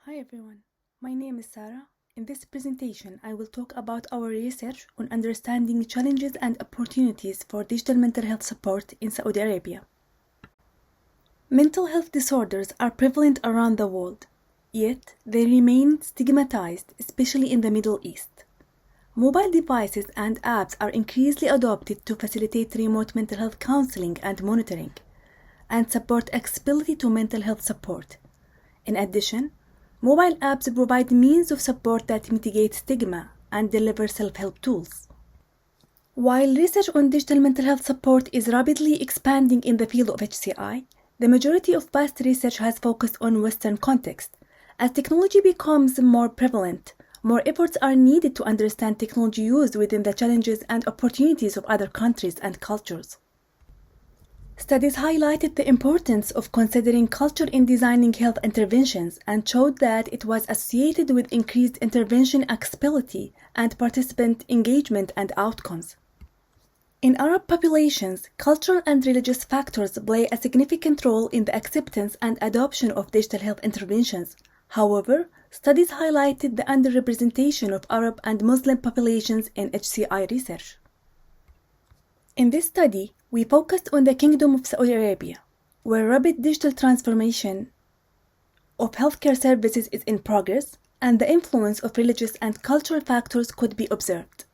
Hi everyone, my name is Sarah. In this presentation, I will talk about our research on understanding challenges and opportunities for digital mental health support in Saudi Arabia. Mental health disorders are prevalent around the world, yet they remain stigmatized, especially in the Middle East. Mobile devices and apps are increasingly adopted to facilitate remote mental health counseling and monitoring, and support accessibility to mental health support. In addition, mobile apps provide means of support that mitigate stigma and deliver self-help tools. While research on digital mental health support is rapidly expanding in the field of HCI, the majority of past research has focused on Western context. As technology becomes more prevalent, more efforts are needed to understand technology used within the challenges and opportunities of other countries and cultures. Studies highlighted the importance of considering culture in designing health interventions and showed that it was associated with increased intervention accessibility and participant engagement and outcomes. In Arab populations, cultural and religious factors play a significant role in the acceptance and adoption of digital health interventions. However, studies highlighted the underrepresentation of Arab and Muslim populations in HCI research. In this study, we focused on the Kingdom of Saudi Arabia, where rapid digital transformation of healthcare services is in progress and the influence of religious and cultural factors could be observed.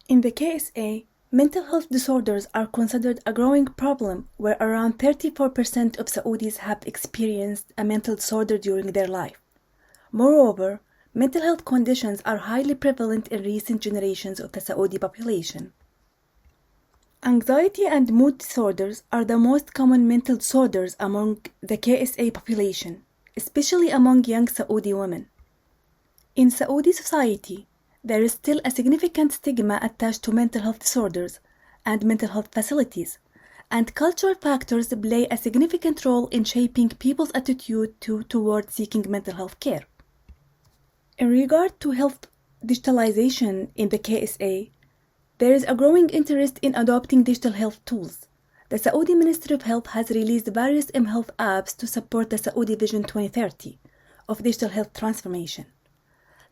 In the KSA, mental health disorders are considered a growing problem where around 34% of Saudis have experienced a mental disorder during their life. Moreover, mental health conditions are highly prevalent in recent generations of the Saudi population. Anxiety and mood disorders are the most common mental disorders among the KSA population, especially among young Saudi women. In Saudi society, there is still a significant stigma attached to mental health disorders and mental health facilities, and cultural factors play a significant role in shaping people's attitude toward seeking mental health care. In regard to health digitalization in the KSA, there is a growing interest in adopting digital health tools. The Saudi Ministry of Health has released various mHealth apps to support the Saudi Vision 2030 of digital health transformation.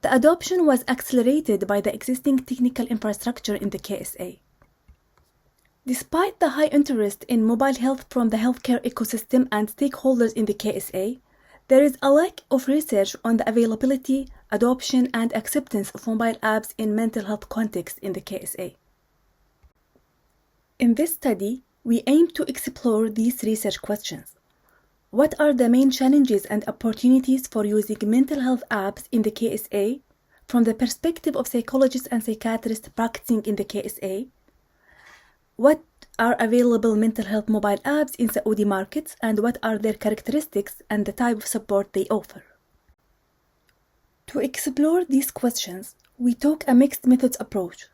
The adoption was accelerated by the existing technical infrastructure in the KSA. Despite the high interest in mobile health from the healthcare ecosystem and stakeholders in the KSA, there is a lack of research on the availability, adoption, and acceptance of mobile apps in mental health context in the KSA. In this study, we aim to explore these research questions. What are the main challenges and opportunities for using mental health apps in the KSA from the perspective of psychologists and psychiatrists practicing in the KSA? What are available mental health mobile apps in Saudi markets and what are their characteristics and the type of support they offer? To explore these questions, we took a mixed methods approach.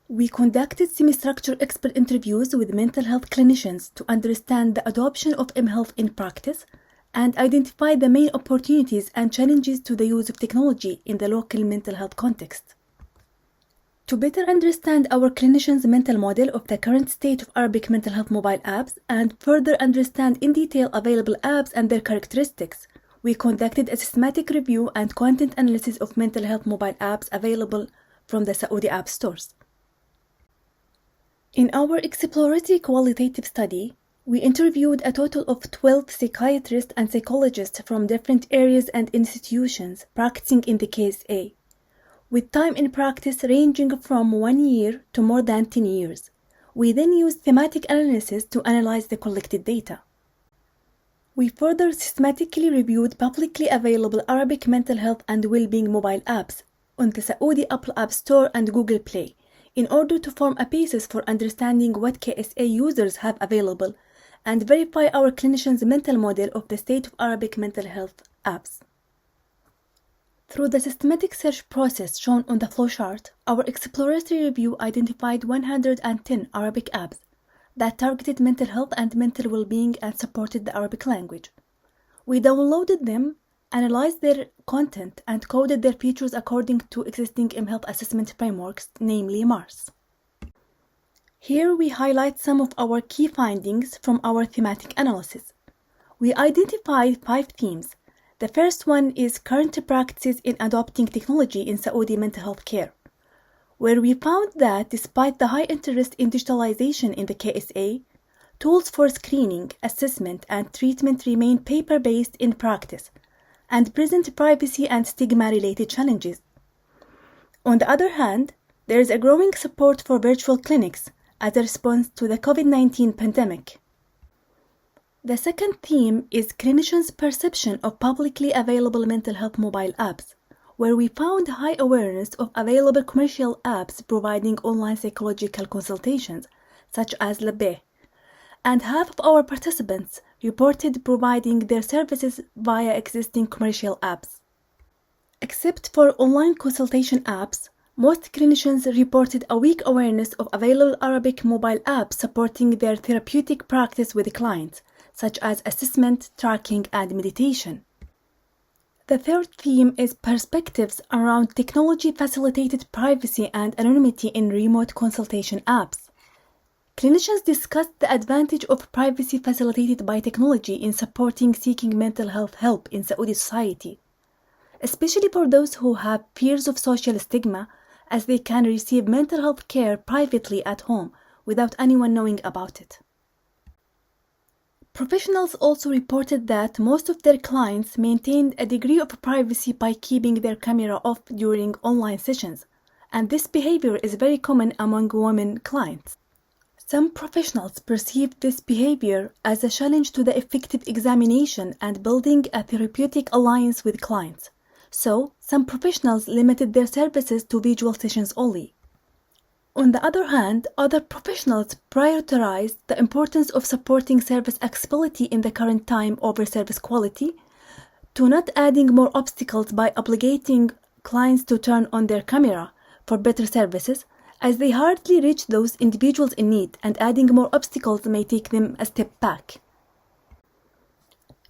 We conducted semi-structured expert interviews with mental health clinicians to understand the adoption of mHealth in practice and identify the main opportunities and challenges to the use of technology in the local mental health context. To better understand our clinicians' mental model of the current state of Arabic mental health mobile apps and further understand in detail available apps and their characteristics, we conducted a systematic review and content analysis of mental health mobile apps available from the Saudi app stores. In our exploratory qualitative study, we interviewed a total of 12 psychiatrists and psychologists from different areas and institutions practicing in the KSA, with time in practice ranging from 1 year to more than 10 years. We then used thematic analysis to analyze the collected data. We further systematically reviewed publicly available Arabic mental health and well-being mobile apps on the Saudi Apple App Store and Google Play in order to form a basis for understanding what KSA users have available and verify our clinicians' mental model of the state of Arabic mental health apps. Through the systematic search process shown on the flowchart, our exploratory review identified 110 Arabic apps that targeted mental health and mental well-being and supported the Arabic language. We downloaded them, analyzed their content, and coded their features according to existing mHealth assessment frameworks, namely MARS. Here we highlight some of our key findings from our thematic analysis. We identified 5 themes The first one is current practices in adopting technology in Saudi mental health care, where we found that despite the high interest in digitalization in the KSA, tools for screening, assessment, and treatment remain paper-based in practice and present privacy and stigma-related challenges. On the other hand, there is a growing support for virtual clinics as a response to the COVID-19 pandemic. The second theme is clinicians' perception of publicly available mental health mobile apps, where we found high awareness of available commercial apps providing online psychological consultations, such as Labeh, and half of our participants reported providing their services via existing commercial apps. Except for online consultation apps, most clinicians reported a weak awareness of available Arabic mobile apps supporting their therapeutic practice with clients, such as assessment, tracking, and meditation. The third theme is perspectives around technology-facilitated privacy and anonymity in remote consultation apps. Clinicians discussed the advantage of privacy facilitated by technology in supporting seeking mental health help in Saudi society, especially for those who have fears of social stigma, as they can receive mental health care privately at home without anyone knowing about it. Professionals also reported that most of their clients maintained a degree of privacy by keeping their camera off during online sessions, and this behavior is very common among women clients. Some professionals perceived this behavior as a challenge to the effective examination and building a therapeutic alliance with clients, so some professionals limited their services to visual sessions only. On the other hand, other professionals prioritized the importance of supporting service accessibility in the current time over service quality, to not adding more obstacles by obligating clients to turn on their camera for better services, as they hardly reach those individuals in need, and adding more obstacles may take them a step back.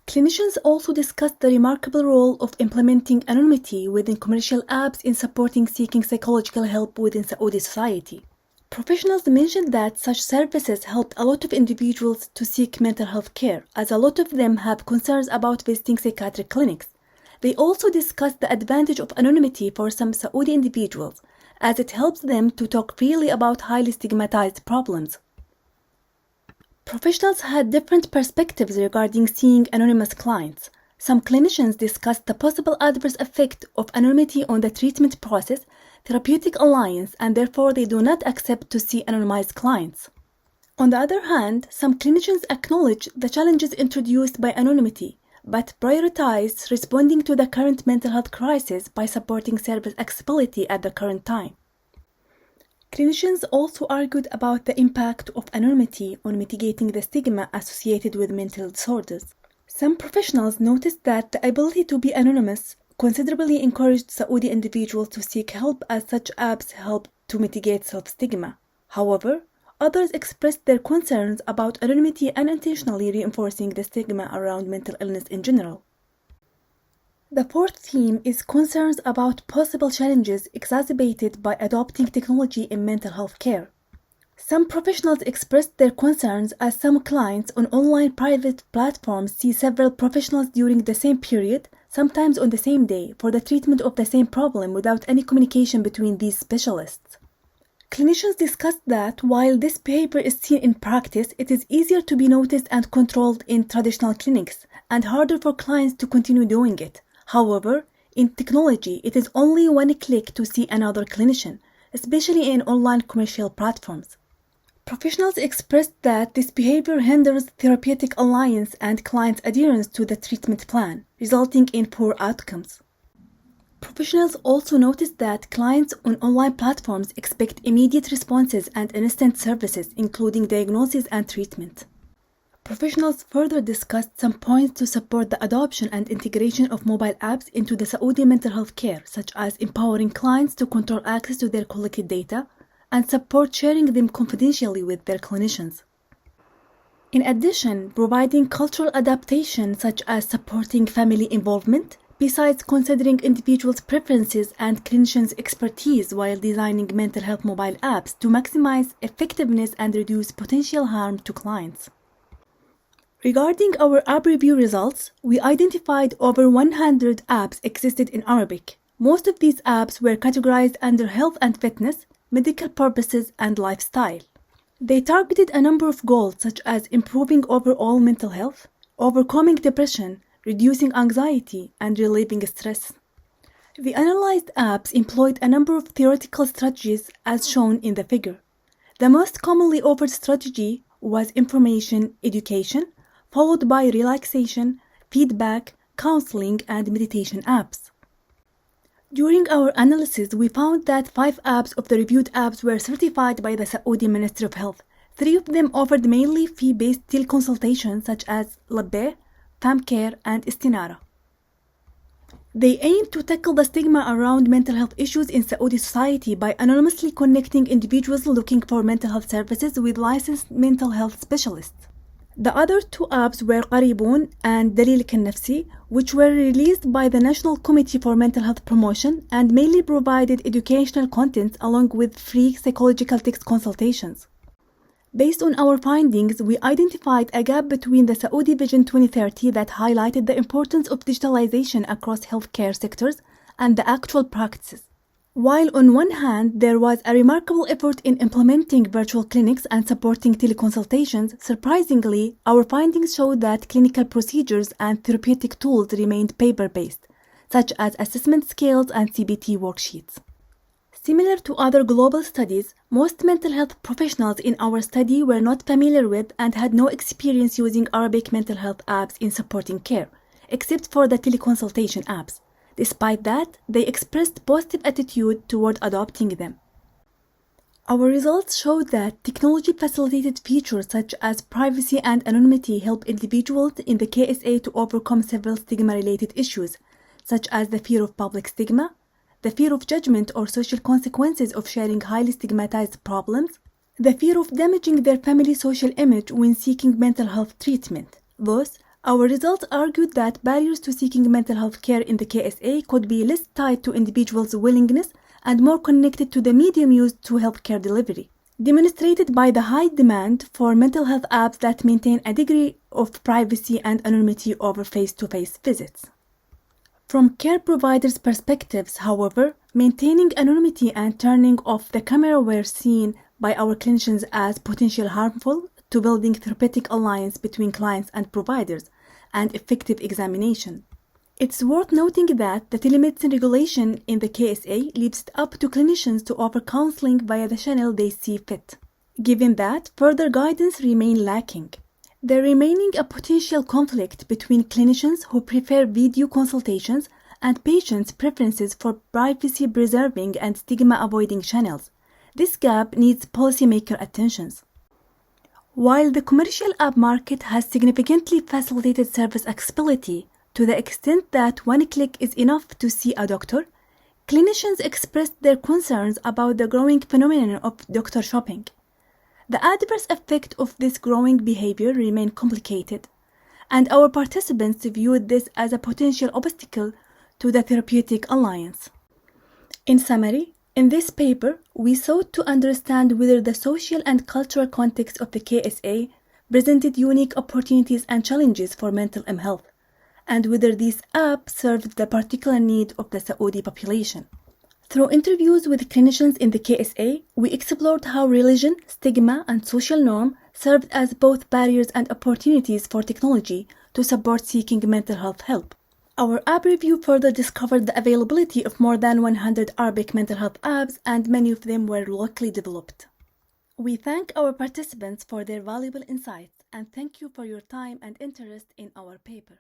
Clinicians also discussed the remarkable role of implementing anonymity within commercial apps in supporting seeking psychological help within Saudi society. Professionals mentioned that such services helped a lot of individuals to seek mental health care, as a lot of them have concerns about visiting psychiatric clinics. They also discussed the advantage of anonymity for some Saudi individuals, as it helps them to talk freely about highly stigmatized problems. Professionals had different perspectives regarding seeing anonymous clients. Some clinicians discussed the possible adverse effect of anonymity on the treatment process, therapeutic alliance, and therefore they do not accept to see anonymized clients. On the other hand, some clinicians acknowledge the challenges introduced by anonymity, but prioritize responding to the current mental health crisis by supporting service accessibility at the current time. Clinicians also argued about the impact of anonymity on mitigating the stigma associated with mental disorders. Some professionals noticed that the ability to be anonymous considerably encouraged Saudi individuals to seek help, as such apps help to mitigate self-stigma. However, others expressed their concerns about anonymity unintentionally reinforcing the stigma around mental illness in general. The fourth theme is concerns about possible challenges exacerbated by adopting technology in mental health care. Some professionals expressed their concerns as some clients on online private platforms see several professionals during the same period, sometimes on the same day, for the treatment of the same problem without any communication between these specialists. Clinicians discussed that while this behavior is seen in practice, it is easier to be noticed and controlled in traditional clinics and harder for clients to continue doing it. However, in technology, it is only one click to see another clinician, especially in online commercial platforms. Professionals expressed that this behavior hinders therapeutic alliance and client adherence to the treatment plan, resulting in poor outcomes. Professionals also noticed that clients on online platforms expect immediate responses and instant services, including diagnosis and treatment. Professionals further discussed some points to support the adoption and integration of mobile apps into the Saudi mental health care, such as empowering clients to control access to their collected data and support sharing them confidentially with their clinicians. In addition, providing cultural adaptation, such as supporting family involvement, besides considering individuals' preferences and clinicians' expertise while designing mental health mobile apps to maximize effectiveness and reduce potential harm to clients. Regarding our app review results, we identified over 100 apps existed in Arabic. Most of these apps were categorized under health and fitness, medical purposes, and lifestyle. They targeted a number of goals such as improving overall mental health, overcoming depression, reducing anxiety, and relieving stress. The analyzed apps employed a number of theoretical strategies as shown in the figure. The most commonly offered strategy was information education, followed by relaxation, feedback, counseling, and meditation apps. During our analysis, we found that 5 apps of the reviewed apps were certified by the Saudi Ministry of Health. 3 of them offered mainly fee-based teleconsultations such as Labbe, FamCare, and Istinara. They aim to tackle the stigma around mental health issues in Saudi society by anonymously connecting individuals looking for mental health services with licensed mental health specialists. The other 2 apps were Qaribun and Dalilek Al-Nafsi, which were released by the National Committee for Mental Health Promotion and mainly provided educational content along with free psychological text consultations. Based on our findings, we identified a gap between the Saudi Vision 2030 that highlighted the importance of digitalization across healthcare sectors and the actual practices. While on one hand, there was a remarkable effort in implementing virtual clinics and supporting teleconsultations, surprisingly, our findings showed that clinical procedures and therapeutic tools remained paper-based, such as assessment scales and CBT worksheets. Similar to other global studies, most mental health professionals in our study were not familiar with and had no experience using Arabic mental health apps in supporting care, except for the teleconsultation apps. Despite that, they expressed positive attitude toward adopting them. Our results showed that technology-facilitated features such as privacy and anonymity help individuals in the KSA to overcome several stigma-related issues, such as the fear of public stigma, the fear of judgment or social consequences of sharing highly stigmatized problems, the fear of damaging their family's social image when seeking mental health treatment. Thus, our results argued that barriers to seeking mental health care in the KSA could be less tied to individuals' willingness and more connected to the medium used to healthcare delivery, demonstrated by the high demand for mental health apps that maintain a degree of privacy and anonymity over face-to-face visits. From care providers' perspectives, however, maintaining anonymity and turning off the camera were seen by our clinicians as potentially harmful to building therapeutic alliance between clients and providers and effective examination. It's worth noting that the telemedicine regulation in the KSA leaves it up to clinicians to offer counseling via the channel they see fit, given that further guidance remains lacking. There remaining a potential conflict between clinicians who prefer video consultations and patients' preferences for privacy-preserving and stigma-avoiding channels. This gap needs policymaker attention. While the commercial app market has significantly facilitated service accessibility to the extent that one click is enough to see a doctor, clinicians expressed their concerns about the growing phenomenon of doctor shopping. The adverse effect of this growing behavior remain complicated, and our participants viewed this as a potential obstacle to the therapeutic alliance. In summary, in this paper, we sought to understand whether the social and cultural context of the KSA presented unique opportunities and challenges for mental health, and whether these apps served the particular need of the Saudi population. Through interviews with clinicians in the KSA, we explored how religion, stigma, and social norm served as both barriers and opportunities for technology to support seeking mental health help. Our app review further discovered the availability of more than 100 Arabic mental health apps, and many of them were locally developed. We thank our participants for their valuable insights and thank you for your time and interest in our paper.